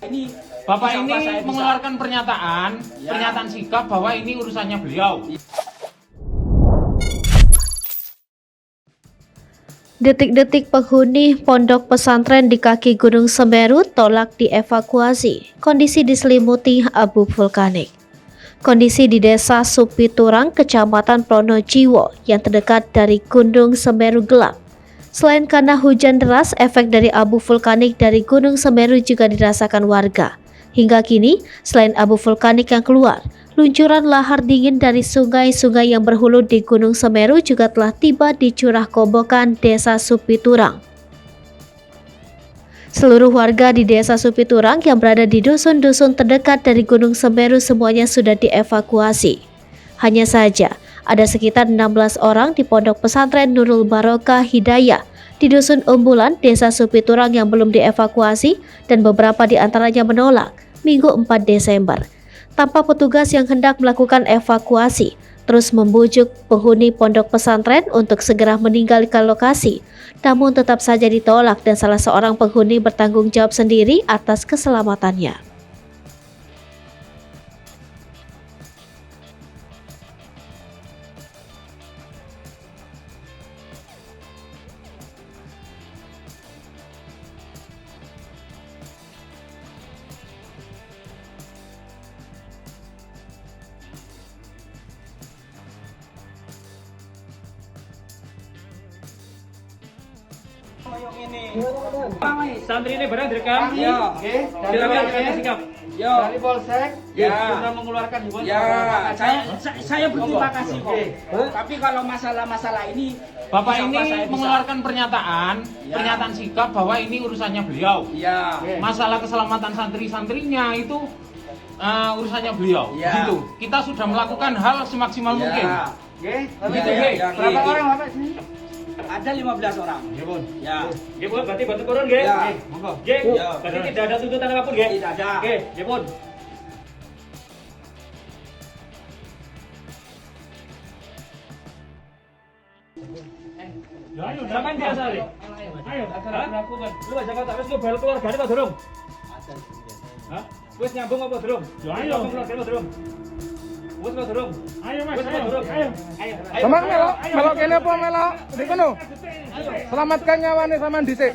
Ini Bapak ini mengeluarkan pernyataan sikap bahwa ini urusannya beliau. Detik-detik penghuni pondok pesantren di kaki Gunung Semeru tolak dievakuasi. Kondisi diselimuti abu vulkanik. Kondisi di desa Supiturang, Kecamatan Pronojiwo yang terdekat dari Gunung Semeru gelap. Selain karena hujan deras, efek dari abu vulkanik dari Gunung Semeru juga dirasakan warga. Hingga kini, selain abu vulkanik yang keluar, luncuran lahar dingin dari sungai-sungai yang berhulu di Gunung Semeru juga telah tiba di Curah Kobokan, Desa Supiturang. Seluruh warga di Desa Supiturang yang berada di dusun-dusun terdekat dari Gunung Semeru semuanya sudah dievakuasi. Hanya saja, ada sekitar 16 orang di Pondok Pesantren Nurul Barokah Hidayah di Dusun Umbulan, Desa Supiturang yang belum dievakuasi dan beberapa di antaranya menolak Minggu 4 Desember. Tanpa petugas yang hendak melakukan evakuasi, terus membujuk penghuni pondok pesantren untuk segera meninggalkan lokasi. Namun tetap saja ditolak dan salah seorang penghuni bertanggung jawab sendiri atas keselamatannya. Santri ini barang direkam. Ya. Direkam sikap. Yo. Dari Polsek Ya. sudah mengeluarkan himbauan. Ya, saya berterima kasih kok. Tapi kalau masalah ini, Bapak insya ini Allah saya bisa. mengeluarkan pernyataan sikap bahwa ini urusannya beliau. Ya. Masalah keselamatan santri-santrinya itu urusannya beliau. Ya. Gitu. Kita sudah melakukan hal semaksimal mungkin. Begitu, Ya, Ge. ya, Berapa Ge. orang Bapak sini? Ada 15 orang. Ya. Nggih, Pun, berarti bantu turun nggih. Ya. Nggih. Nggih. Ya. Berarti tidak ada tuntutan apapun nggih. Tidak ada. Nggih, nggih, Pun. Ayo, sampean biasa Ali. Ayo, lu aja kata wis lu bal keluargane apa durung? Hah? Wis nyambung apa durung? Ayo, keluargane apa durung? Wis apa durung? Ayo, Mas. Ayo. Sampeyan melok kene apa melok di kono? Selamatkan nyawane sampean dhisik.